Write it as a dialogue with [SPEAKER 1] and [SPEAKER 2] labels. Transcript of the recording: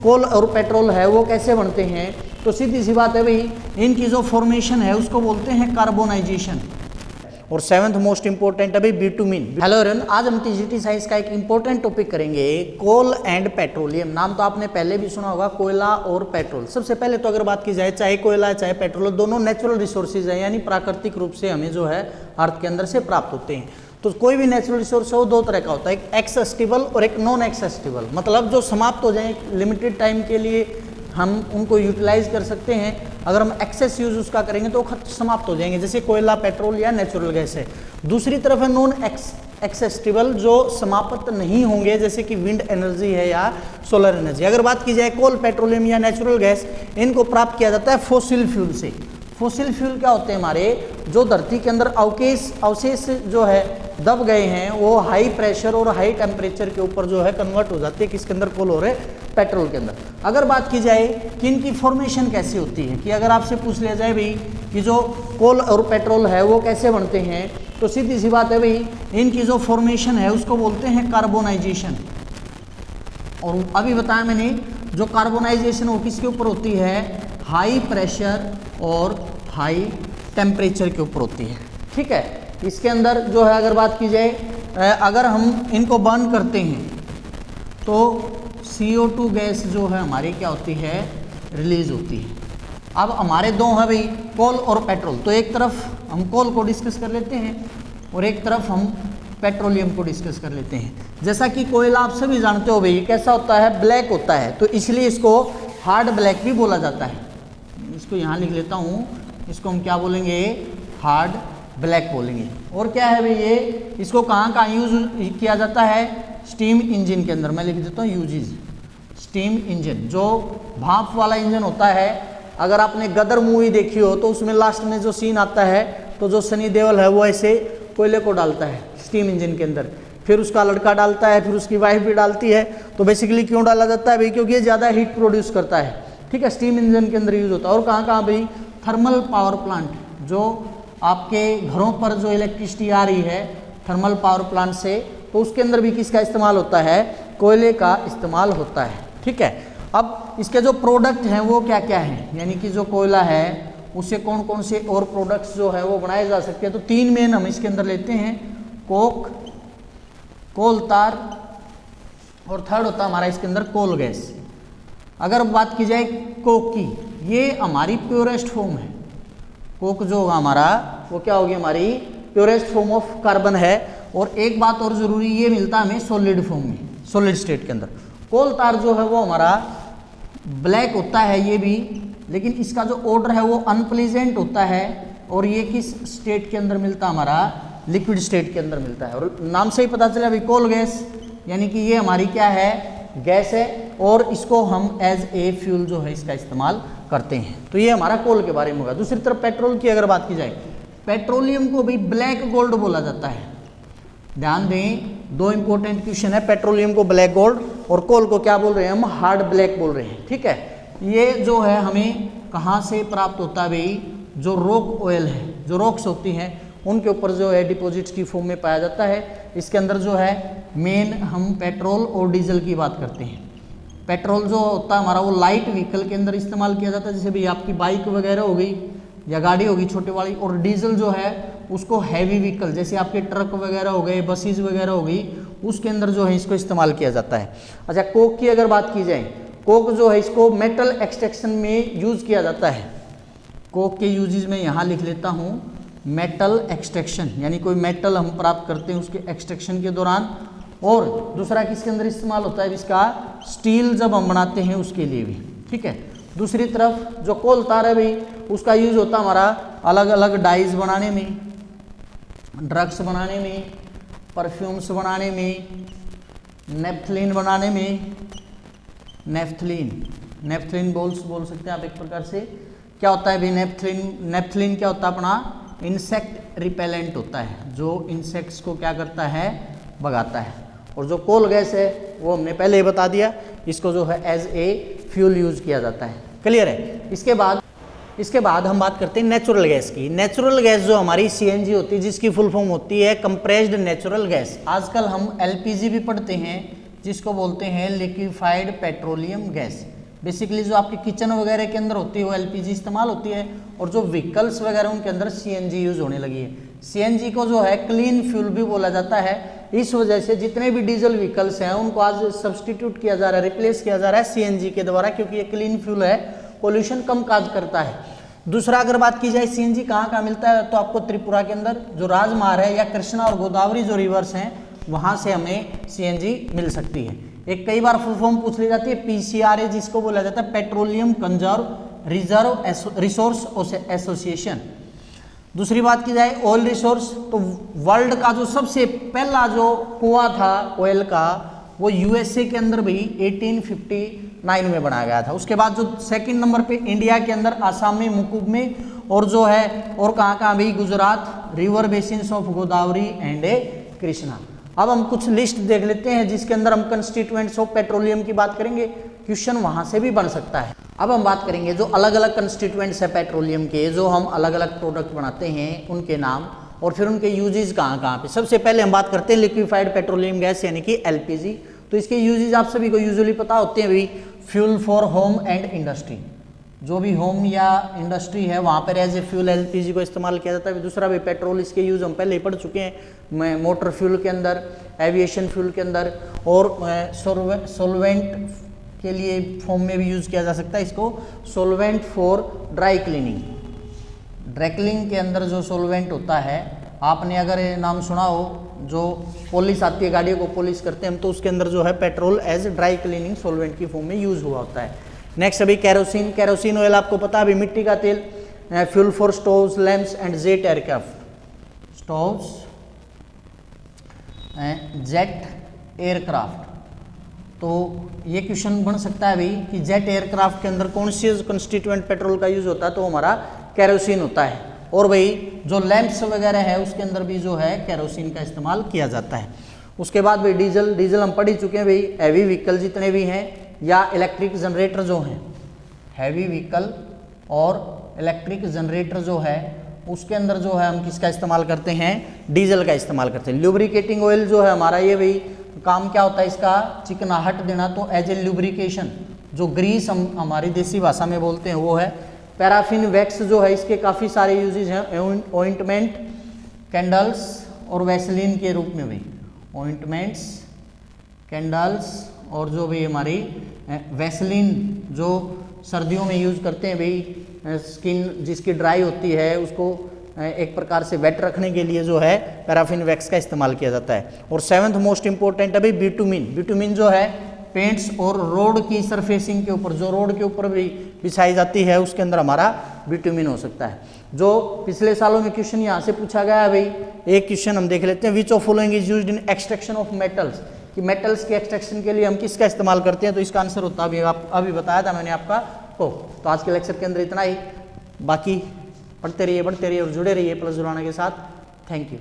[SPEAKER 1] कोल और पेट्रोल है वो कैसे बनते हैं, तो सीधी सी बात है भाई, इनकी जो फॉर्मेशन है उसको बोलते हैं कार्बोनाइजेशन। और सेवंथ मोस्ट इंपॉर्टेंट है भाई बिटुमिन। हेलो एवरीवन, आज हम टीजीटी साइंस का एक इंपॉर्टेंट टॉपिक करेंगे, कोल एंड पेट्रोलियम। नाम तो आपने पहले भी सुना होगा, कोयला और पेट्रोल। सबसे पहले तो अगर बात की जाए, चाहे कोयला चाहे पेट्रोल, दोनों नेचुरल रिसोर्सेज है, यानी प्राकृतिक रूप से हमें जो है अर्थ के अंदर से प्राप्त होते हैं। तो कोई भी नेचुरल रिसोर्स है वो दो तरह का होता है, एक एक्सेसिबल और एक नॉन एक्सेसिबल। मतलब जो समाप्त हो जाए, लिमिटेड टाइम के लिए हम उनको यूटिलाइज कर सकते हैं। अगर हम एक्सेस यूज उसका करेंगे तो समाप्त हो जाएंगे, जैसे कोयला, पेट्रोल या नेचुरल गैस है। दूसरी तरफ है नॉन एक्सेसिबल, जो समाप्त नहीं होंगे, जैसे कि विंड एनर्जी है या सोलर एनर्जी। अगर बात की जाए कोल, पेट्रोलियम या नेचुरल गैस, इनको प्राप्त किया जाता है फॉसिल फ्यूल से। फॉसिल फ्यूल क्या होते हैं, हमारे जो धरती के अंदर अवशेष जो है दब गए हैं, वो हाई प्रेशर और हाई टेम्परेचर के ऊपर जो है कन्वर्ट हो जाते हैं, किसके अंदर, कोल और पेट्रोल के अंदर। अगर बात की जाए कि इनकी फॉर्मेशन कैसी होती है, कि अगर आपसे पूछ लिया जाए भाई कि जो कोल और पेट्रोल है वो कैसे बनते हैं, तो सीधी सी बात है भाई, इनकी जो फॉर्मेशन है उसको बोलते हैं कार्बोनाइजेशन। और अभी बताया मैंने, जो कार्बोनाइजेशन वो किसके ऊपर होती है, हाई प्रेशर और हाई टेम्परेचर के ऊपर होती है। ठीक है, इसके अंदर जो है अगर बात की जाए, अगर हम इनको बर्न करते हैं तो CO2 गैस जो है हमारी क्या होती है, रिलीज होती है। अब हमारे दो है भाई, कोल और पेट्रोल। तो एक तरफ हम कोल को डिस्कस कर लेते हैं और एक तरफ हम पेट्रोलियम को डिस्कस कर लेते हैं। जैसा कि कोयला आप सभी जानते हो भाई, कैसा होता है, ब्लैक होता है, तो इसलिए इसको हार्ड ब्लैक भी बोला जाता है। इसको यहाँ लिख लेता हूँ, इसको हम क्या बोलेंगे, हार्ड ब्लैक बोलेंगे। और क्या है भाई ये, इसको कहाँ यूज किया जाता है, स्टीम इंजन के अंदर। मैं लिख देता हूँ यूजेस, स्टीम इंजन, जो भाप वाला इंजन होता है। अगर आपने गदर मूवी देखी हो तो उसमें लास्ट में जो सीन आता है, तो जो सनी देओल है वो ऐसे कोयले को डालता है स्टीम इंजन के अंदर, फिर उसका लड़का डालता है, फिर उसकी वाइफ भी डालती है। तो बेसिकली क्यों डाला जाता है भाई, क्योंकि ये ज़्यादा हीट प्रोड्यूस करता है। ठीक है, स्टीम इंजन के अंदर यूज होता है। और कहाँ भाई, थर्मल पावर प्लांट, जो आपके घरों पर जो इलेक्ट्रिसिटी आ रही है थर्मल पावर प्लांट से, तो उसके अंदर भी किसका इस्तेमाल होता है, कोयले का इस्तेमाल होता है। ठीक है, अब इसके जो प्रोडक्ट हैं वो क्या क्या हैं, यानी कि जो कोयला है उससे कौन कौन से और प्रोडक्ट्स जो है वो बनाए जा सकते हैं। तो तीन मेन हम इसके अंदर लेते हैं, कोक, कोल तार, और थर्ड होता है हमारा इसके अंदर कोल गैस। अगर बात की जाए कोक की, ये हमारी प्योरेस्ट फॉर्म है। कोक जो होगा हमारा, वो क्या होगी, हमारी प्योरेस्ट फॉर्म ऑफ कार्बन है। और एक बात और ज़रूरी, ये मिलता है हमें सॉलिड फॉर्म में, सॉलिड स्टेट के अंदर। कोल तार जो है वो हमारा ब्लैक होता है ये भी, लेकिन इसका जो ऑर्डर है वो अनप्लीजेंट होता है। और ये किस स्टेट के अंदर मिलता है, हमारा लिक्विड स्टेट के अंदर मिलता है। और नाम से ही पता चला अभी, कोल गैस, यानी कि ये हमारी क्या है, गैस है, और इसको हम एज ए फ्यूल जो है इसका इस्तेमाल करते हैं। तो ये हमारा कोल के बारे में होगा। दूसरी तरफ पेट्रोल की अगर बात की जाए, पेट्रोलियम को भी ब्लैक गोल्ड बोला जाता है। ध्यान दें, दो इंपॉर्टेंट क्वेश्चन है, पेट्रोलियम को ब्लैक गोल्ड और कोल को क्या बोल रहे हैं हम, हार्ड ब्लैक बोल रहे हैं। ठीक है, ये जो है हमें कहाँ से प्राप्त होता है भाई, जो रॉक ऑयल है, जो रॉक्स होती हैं उनके ऊपर जो है डिपॉजिट्स की फॉर्म में पाया जाता है। इसके अंदर जो है मेन हम पेट्रोल और डीजल की बात करते हैं। पेट्रोल जो होता है हमारा, वो लाइट व्हीकल के अंदर इस्तेमाल किया जाता है, जैसे भी आपकी बाइक वगैरह हो गई या गाड़ी होगी छोटे वाली। और डीजल जो है उसको हैवी व्हीकल, जैसे आपके ट्रक वगैरह हो गए, बसेस वगैरह हो गई, उसके अंदर जो है इसको इस्तेमाल किया जाता है। अच्छा, कोक की अगर बात की जाए, कोक जो है इसको मेटल एक्सट्रैक्शन में यूज किया जाता है। कोक के यूजेस में यहाँ लिख लेता हूँ, मेटल एक्सट्रैक्शन, यानी कोई मेटल हम प्राप्त करते हैं उसके एक्सट्रैक्शन के दौरान। और दूसरा किसके अंदर इस्तेमाल होता है इसका, स्टील जब हम बनाते हैं उसके लिए भी। ठीक है, दूसरी तरफ जो कोल तार है भाई, उसका यूज होता है हमारा अलग अलग डाइज बनाने में, ड्रग्स बनाने में, परफ्यूम्स बनाने में, नेफ्थलीन बनाने में। नेफ्थलीन बोल सकते हैं आप एक प्रकार से। क्या होता है भाई नेफ्थलीन क्या होता है, अपना इंसेक्ट रिपेलेंट होता है, जो इंसेक्ट्स को क्या करता है, भगाता है। और जो कोल गैस है वो हमने पहले ही बता दिया, इसको जो है एज ए फ्यूल यूज किया जाता है। क्लियर है। इसके बाद हम बात करते हैं नेचुरल गैस की। नेचुरल गैस जो हमारी CNG होती है, जिसकी फुल फॉर्म होती है कंप्रेस्ड नेचुरल गैस। आजकल हम LPG भी पढ़ते हैं, जिसको बोलते हैं लिक्विफाइड पेट्रोलियम गैस। बेसिकली जो आपके किचन वगैरह के अंदर होती है वो एलपीजी इस्तेमाल होती है, और जो व्हीकल्स वगैरह उनके अंदर सीएनजी यूज होने लगी है। सीएनजी को जो है क्लीन फ्यूल भी बोला जाता है। इस वजह से जितने भी डीजल व्हीकल्स हैं उनको आज सब्सटीट्यूट किया जा रहा है, रिप्लेस किया जा रहा है सीएनजी के द्वारा, क्योंकि ये क्लीन फ्यूल है, पोल्यूशन कम काज करता है। दूसरा अगर बात की जाए सीएनजी कहाँ कहाँ मिलता है, तो आपको त्रिपुरा के अंदर जो राजमार्ग है या कृष्णा और गोदावरी जो रिवर्स हैं वहाँ से हमें सीएनजी मिल सकती है। एक कई बार फुल फॉर्म पूछ ली जाती है पीसीआरए, जिसको बोला जाता है petroleum conserve reserve resource association. दूसरी बात की जाए ऑयल रिसोर्स, तो वर्ल्ड का जो सबसे पहला जो कुआं था ऑयल का वो यूएसए के अंदर भी 1859 में बनाया गया था। उसके बाद जो सेकंड नंबर पे इंडिया के अंदर आसाम में मुकुब में, और जो है और कहाँ कहाँ भी Gujarat river basins of Godavari and Krishna. अब हम कुछ लिस्ट देख लेते हैं जिसके अंदर हम कंस्टिट्यूएंट्स ऑफ पेट्रोलियम की बात करेंगे, क्वेश्चन वहां से भी बन सकता है। अब हम बात करेंगे जो अलग अलग कंस्टिट्यूएंट्स है पेट्रोलियम के, जो हम अलग अलग प्रोडक्ट बनाते हैं उनके नाम और फिर उनके यूजेज कहाँ कहाँ पे। सबसे पहले हम बात करते हैं लिक्विफाइड पेट्रोलियम गैस यानी कि एलपीजी। तो इसके यूजेज आप सभी को यूजुअली पता होते हैं भाई, fuel for home and industry, जो भी होम या इंडस्ट्री है वहाँ पर एज ए फ्यूल एलपीजी को इस्तेमाल किया जाता है। दूसरा भी पेट्रोल, इसके यूज़ हम पहले ही पढ़ चुके हैं, मोटर फ्यूल के अंदर, एविएशन फ्यूल के अंदर, और सोलवेंट के लिए फॉर्म में भी यूज़ किया जा सकता है इसको, solvent for dry cleaning. Dry cleaning के अंदर जो सोलवेंट होता है, आपने अगर ये नाम सुना हो, जो पॉलिश आती है गाड़ियों को पॉलिश करते हैं हम, तो उसके अंदर जो है petrol as dry cleaning solvent की फॉर्म में यूज़ हुआ होता है। नेक्स्ट अभी कैरोसिन। कैरोसिन ऑयल आपको पता है अभी मिट्टी का तेल, fuel for stoves, lamps and jet aircraft, stoves jet aircraft. तो ये क्वेश्चन बन सकता है भाई कि जेट एयरक्राफ्ट के अंदर कौन सी कंस्टिट्यूएंट पेट्रोल का यूज होता है, तो हमारा कैरोसिन होता है। और भाई जो लैंप्स वगैरह है उसके अंदर भी जो है कैरोसिन का इस्तेमाल किया जाता है। उसके बाद भाई डीजल। डीजल हम पढ़ ही चुके हैं भाई, हैवी व्हीकल जितने भी हैं या इलेक्ट्रिक जनरेटर जो हैं, हैवी व्हीकल और इलेक्ट्रिक जनरेटर जो है उसके अंदर जो है हम किसका इस्तेमाल करते हैं, डीजल का इस्तेमाल करते हैं। ल्यूब्रिकेटिंग ऑयल जो है हमारा, ये भाई काम क्या होता है इसका, चिकनाहट देना, तो एज ए ल्यूब्रिकेशन। जो ग्रीस हम हमारी देसी भाषा में बोलते हैं वो है। पैराफिन वैक्स जो है, इसके काफ़ी सारे यूजेज हैं, ऑइंटमेंट, कैंडल्स और वैसलीन के रूप में भी, ऑइंटमेंट्स, कैंडल्स और जो भी हमारी वैसलीन जो सर्दियों में यूज़ करते हैं भाई, स्किन जिसकी ड्राई होती है उसको एक प्रकार से वेट रखने के लिए जो है पैराफिन वैक्स का इस्तेमाल किया जाता है। और सेवंथ मोस्ट इंपॉर्टेंट है भाई बिटुमिन। बिटुमिन जो है पेंट्स और रोड की सरफेसिंग के ऊपर, जो रोड के ऊपर भी बिछाई जाती है उसके अंदर हमारा बिटुमिन हो सकता है। जो पिछले सालों में क्वेश्चन यहाँ से पूछा गया है भाई, एक क्वेश्चन हम देख लेते हैं, which of following is used in extraction of metals, कि मेटल्स के एक्सट्रैक्शन के लिए हम किसका इस्तेमाल करते हैं, तो इसका आंसर होता है अभी बताया था मैंने आपका को। तो आज के लेक्चर के अंदर इतना ही, बाकी पढ़ते रहिए, बढ़ते रहिए और जुड़े रहिए प्लस जुड़ाने के साथ। Thank you.